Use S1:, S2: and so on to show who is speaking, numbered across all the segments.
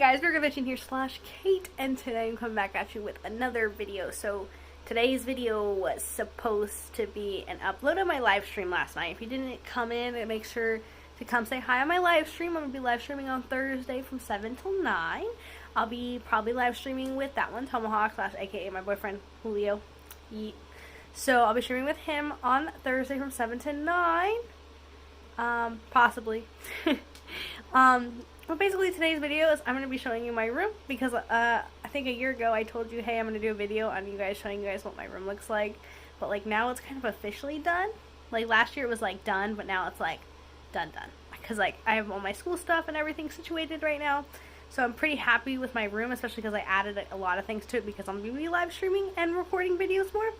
S1: guys, Virgo13 here /Kate, and today I'm coming back at you with another video. So today's video was supposed to be an upload of my live stream last night. If you didn't come in, make sure to come say hi on my live stream. I'm going to be live streaming on Thursday from 7 till 9. I'll be probably live streaming with that one, Tomahawk / aka my boyfriend, Julio. Yeet. So I'll be streaming with him on Thursday from 7 to 9. Possibly. But basically today's video is I'm going to be showing you my room because I think a year ago I told you, hey, I'm going to do a video on you guys showing you guys what my room looks like. But like now it's kind of officially done. Like last year it was like done, but now it's like done. Because like I have all my school stuff and everything situated right now. So I'm pretty happy with my room, especially because I added a lot of things to it because I'm going to be live streaming and recording videos more.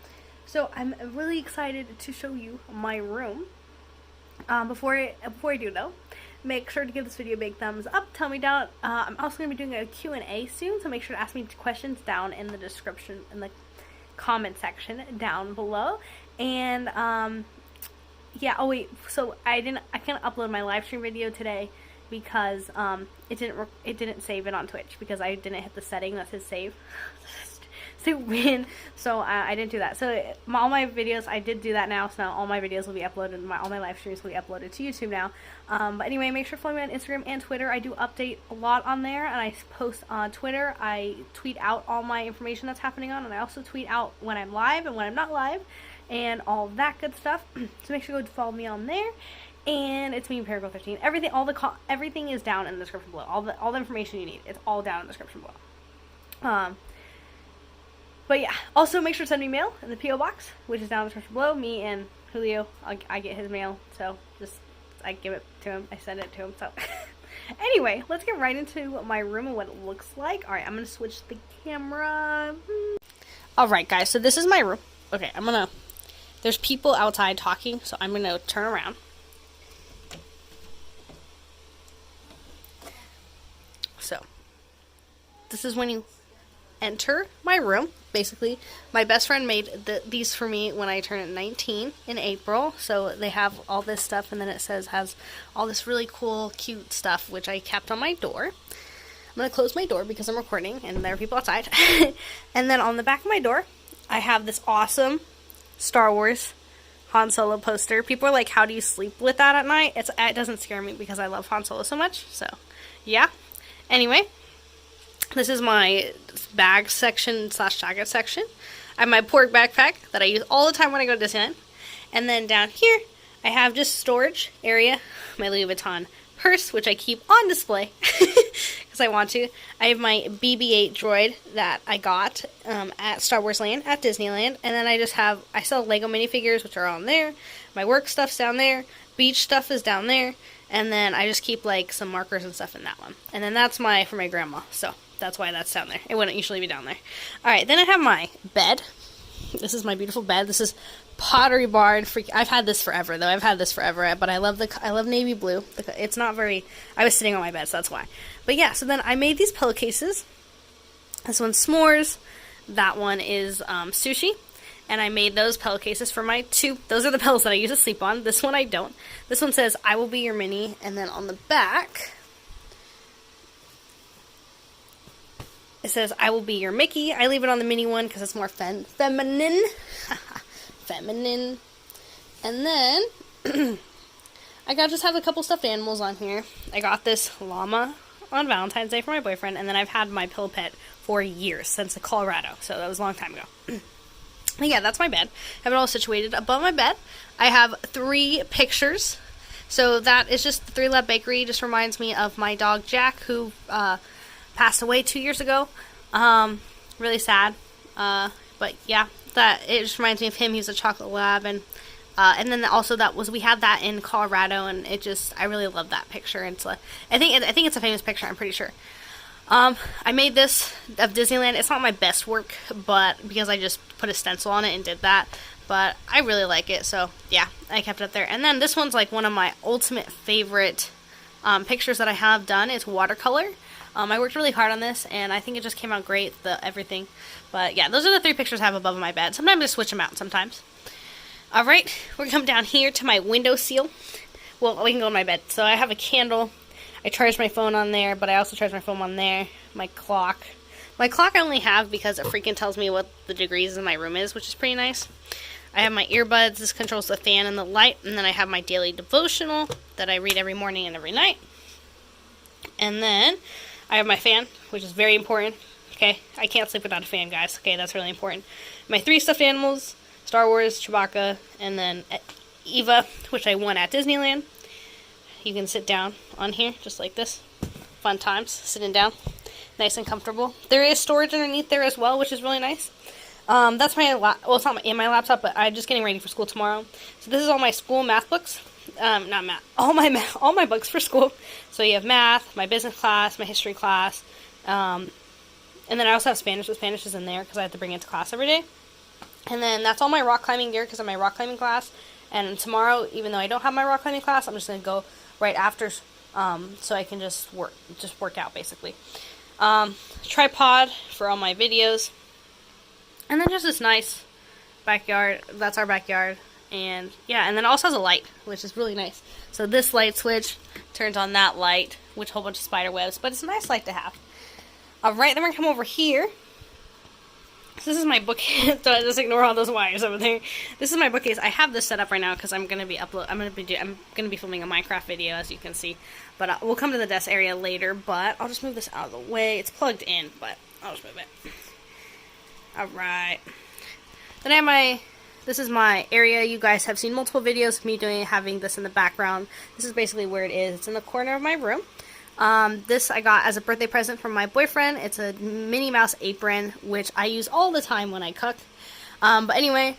S1: So I'm really excited to show you my room. Before I do though, make sure to give this video a big thumbs up. Tell me down. I'm also going to be doing a Q&A soon, so make sure to ask me questions down in the description, in the comment section down below. And yeah. Oh wait. So I can't upload my live stream video today because it didn't save it on Twitch because I didn't hit the setting that says save. So I didn't do that. So all my videos, I did do that now. So now all my videos will be uploaded. All my live streams will be uploaded to YouTube now. But anyway, make sure to follow me on Instagram and Twitter. I do update a lot on there, and I post on Twitter. I tweet out all my information that's happening on, and I also tweet out when I'm live and when I'm not live, and all that good stuff. So make sure to go follow me on there. And it's Mimiperiwinkle13. Everything is down in the description below. All the information you need, it's all down in the description below. But yeah, also make sure to send me mail in the P.O. box, which is down in the description below. Me and Julio, I get his mail, so I give it to him, I send it to him, so. Anyway, let's get right into my room and what it looks like. Alright, I'm going to switch the camera. Alright guys, so this is my room. Okay, there's people outside talking, so I'm going to turn around. So, this is when you enter my room. Basically, my best friend made these for me when I turned 19 in April. So they have all this stuff, and then it has all this really cool, cute stuff, which I kept on my door. I'm going to close my door because I'm recording, and there are people outside. And then on the back of my door, I have this awesome Star Wars Han Solo poster. People are like, how do you sleep with that at night? It doesn't scare me because I love Han Solo so much. So, yeah. Anyway, this is my bag section / jacket section. I have my pork backpack that I use all the time when I go to Disneyland. And then down here, I have just storage area. My Louis Vuitton purse, which I keep on display because I want to. I have my BB-8 droid that I got at Star Wars Land at Disneyland. And then I sell Lego minifigures, which are on there. My work stuff's down there. Beach stuff is down there. And then I just keep like some markers and stuff in that one. And then that's for my grandma. So that's why that's down there. It wouldn't usually be down there. Alright, then I have my bed. This is my beautiful bed. This is Pottery Barn. I've had this forever, though. But I love navy blue. It's not very... I was sitting on my bed, so that's why. But yeah, so then I made these pillowcases. This one's s'mores. That one is sushi. And I made those pillowcases for my two... Those are the pillows that I use to sleep on. This one I don't. This one says, I will be your Minnie. And then on the back... it says, I will be your Mickey. I leave it on the mini one because it's more feminine. Feminine. And then, I just have a couple stuffed animals on here. I got this llama on Valentine's Day for my boyfriend. And then I've had my pill pet for years, since Colorado. So that was a long time ago. But yeah, that's my bed. I have it all situated. Above my bed, I have 3 pictures. So that is just the 3 Love Bakery. Just reminds me of my dog, Jack, who... passed away 2 years ago. Really sad. But yeah, it just reminds me of him. He's a chocolate lab, and then also we had that in Colorado, and I really love that picture. It's I think it's a famous picture. I'm pretty sure. I made this of Disneyland. It's not my best work, but because I just put a stencil on it and did that. But I really like it, so yeah, I kept it up there. And then this one's like one of my ultimate favorite pictures that I have done. It's watercolor. I worked really hard on this, and I think it just came out great, everything. But yeah, those are the 3 pictures I have above my bed. Sometimes I switch them out sometimes. Alright, we're going to come down here to my window seal. Well, we can go in my bed. So I have a candle. I charge my phone on there, but I also charge my phone on there. My clock. My clock I only have because it freaking tells me what the degrees in my room is, which is pretty nice. I have my earbuds. This controls the fan and the light. And then I have my daily devotional that I read every morning and every night. And then I have my fan, which is very important. Okay, I can't sleep without a fan, guys. Okay, that's really important. My 3 stuffed animals, Star Wars, Chewbacca, and then Eva, which I won at Disneyland. You can sit down on here, just like this. Fun times, sitting down. Nice and comfortable. There is storage underneath there as well, which is really nice. That's my, well, it's not in my laptop, but I'm just getting ready for school tomorrow. So this is all my school math books. Not math. All my books for school. So you have math, my business class, my history class, and then I also have Spanish. The Spanish is in there because I have to bring it to class every day. And then that's all my rock climbing gear because of my rock climbing class. And tomorrow, even though I don't have my rock climbing class, I'm just going to go right after, so I can just work out, basically. Tripod for all my videos. And then just this nice backyard. That's our backyard. And yeah, and then it also has a light, which is really nice. So this light switch turns on that light, which a whole bunch of spider webs, but it's a nice light to have. Alright, then we're going to come over here. This is my bookcase. Just ignore all those wires over there. This is my bookcase. I have this set up right now because I'm going to be filming a Minecraft video, as you can see. But we'll come to the desk area later, but I'll just move this out of the way. It's plugged in, but I'll just move it. Alright. Then I have this is my area. You guys have seen multiple videos of me having this in the background. This is basically where it is. It's in the corner of my room. This I got as a birthday present from my boyfriend. It's a Minnie Mouse apron, which I use all the time when I cook. But anyway,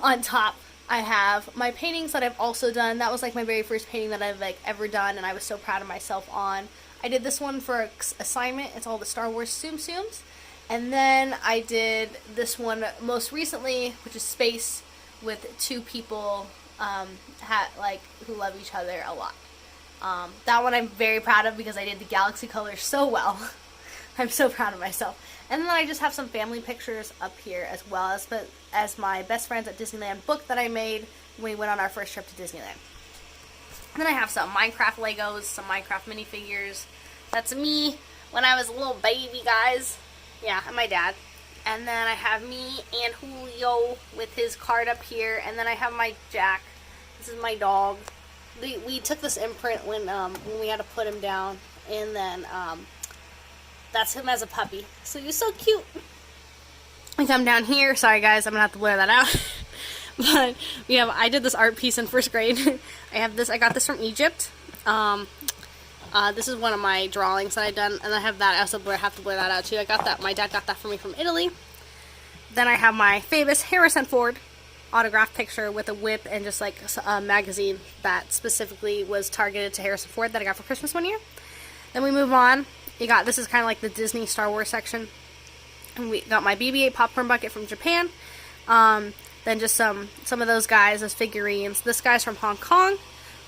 S1: on top I have my paintings that I've also done. That was like my very first painting that I've ever done, and I was so proud of myself on. I did this one for assignment. It's all the Star Wars Tsum Tsums. And then I did this one most recently, which is space with 2 people who love each other a lot. That one I'm very proud of because I did the galaxy colors so well. I'm so proud of myself. And then I just have some family pictures up here as well as my best friends at Disneyland book that I made when we went on our first trip to Disneyland. And then I have some Minecraft Legos, some Minecraft minifigures. That's me when I was a little baby, guys. Yeah, and my dad. And then I have me and Julio with his card up here. And then I have my Jack. This is my dog. We took this imprint when we had to put him down. And then that's him as a puppy. So he's so cute. I come down here. Sorry, guys. I'm going to have to blur that out. But I did this art piece in 1st grade. I have this. I got this from Egypt. This is one of my drawings that I've done, and I have that. I also have to blur that out too. I got that. My dad got that for me from Italy. Then I have my famous Harrison Ford autograph picture with a whip and just like a magazine that specifically was targeted to Harrison Ford that I got for Christmas one year. Then we move on. This is kind of like the Disney Star Wars section. And we got my BB-8 popcorn bucket from Japan. Then just some of those guys as figurines. This guy's from Hong Kong.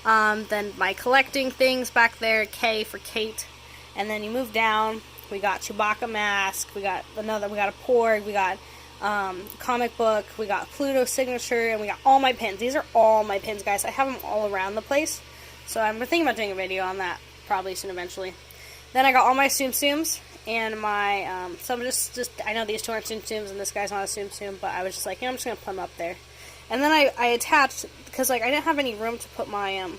S1: Then my collecting things back there, K for Kate. And then you move down, we got Chewbacca mask, we got a Porg, we got comic book, we got Pluto's signature, and we got all my pins. These are all my pins, guys. I have them all around the place. So I'm thinking about doing a video on that probably soon eventually. Then I got all my Tsum Tsums and my, some I know these 2 aren't Tsum Tsums and this guy's not a Tsum Tsum, but I was just like, I'm just going to put them up there. And then I attached, because I didn't have any room to put my,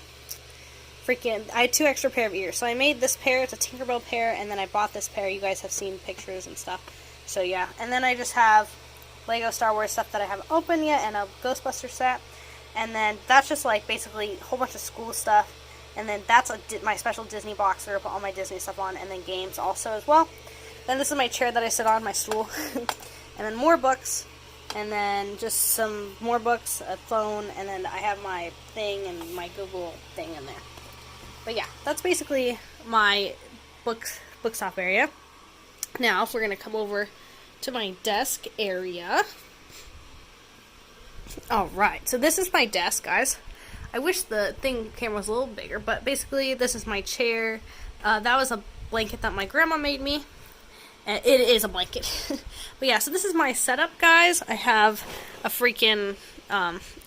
S1: I had 2 extra pair of ears. So I made this pair, it's a Tinkerbell pair, and then I bought this pair. You guys have seen pictures and stuff. So yeah, and then I just have Lego Star Wars stuff that I haven't opened yet, and a Ghostbuster set. And then that's just like basically a whole bunch of school stuff. And then that's my special Disney box where I put all my Disney stuff on, and then games also as well. Then this is my chair that I sit on, my stool. And then more books. And then just some more books, a phone, and then I have my thing and my Google thing in there. But yeah, that's basically my bookstop area. Now, if we're going to come over to my desk area. Alright, so this is my desk, guys. I wish the camera was a little bigger, but basically this is my chair. That was a blanket that my grandma made me. It is a blanket. But yeah, so this is my setup, guys. I have a freaking,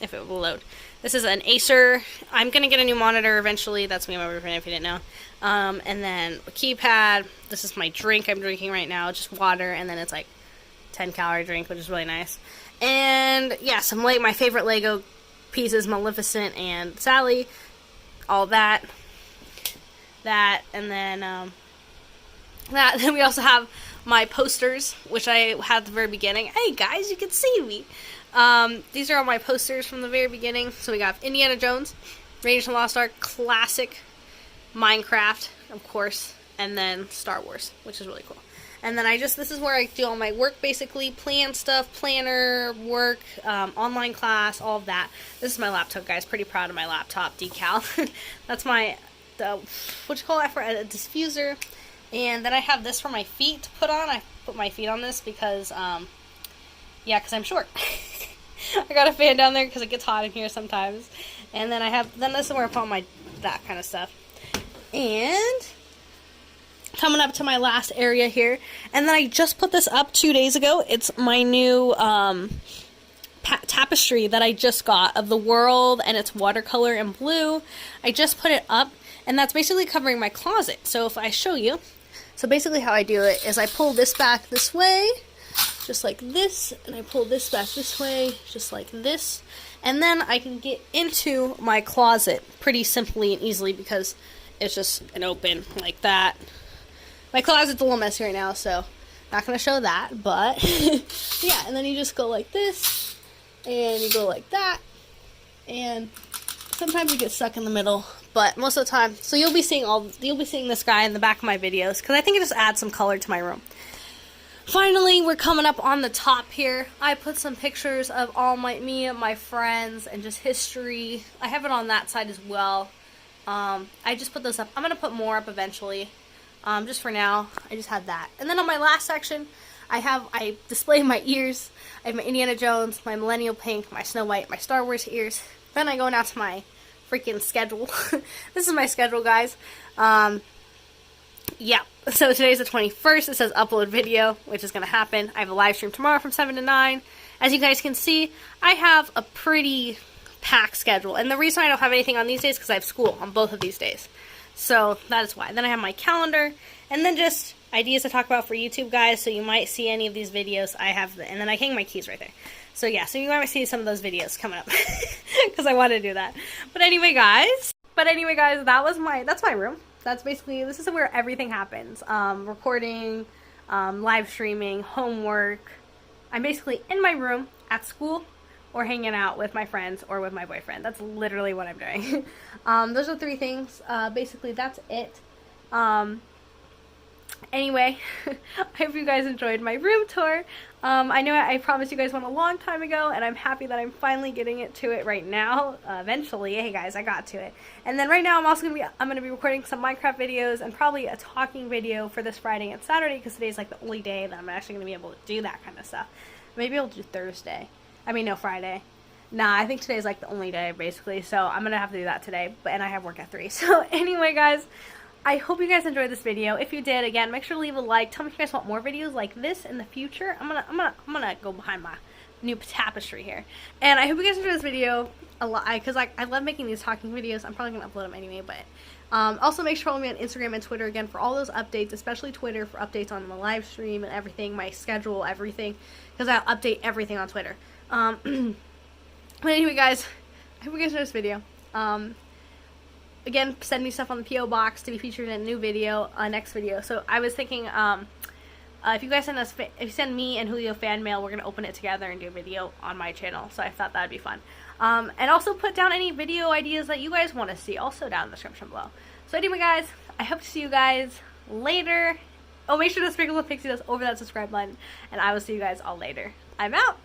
S1: if it will load, This is an Acer. I'm going to get a new monitor eventually. That's me and my boyfriend, if you didn't know. And then a keypad. This is my drink I'm drinking right now. Just water. And then it's like 10-calorie drink, which is really nice. And yeah, my favorite Lego pieces, Maleficent and Sally. All that. And then that. Then we also have my posters, which I had at the very beginning. Hey guys, you can see me. These are all my posters from the very beginning. So we got Indiana Jones, Raiders of the Lost Ark, classic, Minecraft, of course, and then Star Wars, which is really cool. And then this is where I do all my work, basically, plan stuff, planner, work, online class, all of that. This is my laptop, guys. Pretty proud of my laptop decal. That's what you call it, a diffuser. And then I have this for my feet to put on. I put my feet on this because, because I'm short. I got a fan down there because it gets hot in here sometimes. And then this is where I put that kind of stuff. And coming up to my last area here. And then I just put this up 2 days ago. It's my new tapestry that I just got of the world, and it's watercolor and blue. I just put it up, and that's basically covering my closet. So if I show you, so basically how I do it is I pull this back this way, just like this, and I pull this back this way, just like this, and then I can get into my closet pretty simply and easily because it's just an open like that. My closet's a little messy right now, so not going to show that, but yeah, and then you just go like this, and you go like that, and sometimes you get stuck in the middle, but most of the time, so you'll be seeing this guy in the back of my videos, because I think it just adds some color to my room. Finally, we're coming up on the top here. I put some pictures of all me and my friends, and just history. I have it on that side as well. I just put those up. I'm going to put more up eventually. Just for now, I just had that. And then on my last section, I display my ears. I have my Indiana Jones, my Millennial Pink, my Snow White, my Star Wars ears. Then I go now to my freaking schedule. This is my schedule, guys. Yeah, so today's the 21st. It says upload video, which is going to happen. I have a live stream tomorrow from 7 to 9. As you guys can see, I have a pretty packed schedule. And the reason I don't have anything on these days is because I have school on both of these days. So that is why. Then I have my calendar, and then just ideas to talk about for YouTube, guys. So you might see any of these videos. And then I hang my keys right there. So yeah, so you might see some of those videos coming up because I want to do that. But anyway, guys, that's my room. That's basically, this is where everything happens. Recording, live streaming, homework. I'm basically in my room at school, or hanging out with my friends or with my boyfriend. That's literally what I'm doing. Those are 3 things. Basically, that's it. Anyway, I hope you guys enjoyed my room tour. I know I promised you guys one a long time ago, and I'm happy that I'm finally getting to it right now. Eventually, hey guys, I got to it. And then right now, I'm gonna be recording some Minecraft videos and probably a talking video for this Friday and Saturday, because today's like the only day that I'm actually gonna be able to do that kind of stuff. Maybe I'll do Thursday. Friday. Nah, I think today's like the only day, basically, so I'm gonna have to do that today, and I have work at 3. So anyway, guys, I hope you guys enjoyed this video. If you did, again, make sure to leave a like. Tell me if you guys want more videos like this in the future. I'm gonna go behind my new tapestry here. And I hope you guys enjoyed this video a lot, because I love making these talking videos. I'm probably gonna upload them anyway, but also make sure to follow me on Instagram and Twitter again for all those updates, especially Twitter for updates on the live stream and everything, my schedule, everything, because I'll update everything on Twitter. But anyway, guys, I hope you guys enjoyed this video. Again, send me stuff on the P.O. box to be featured in a new video, next video. So I was thinking, if you guys if you send me and Julio fan mail, we're gonna open it together and do a video on my channel. So I thought that'd be fun. And also put down any video ideas that you guys want to see, also down in the description below. So anyway, guys, I hope to see you guys later. Oh, make sure to sprinkle the pixie dust over that subscribe button, and I will see you guys all later. I'm out.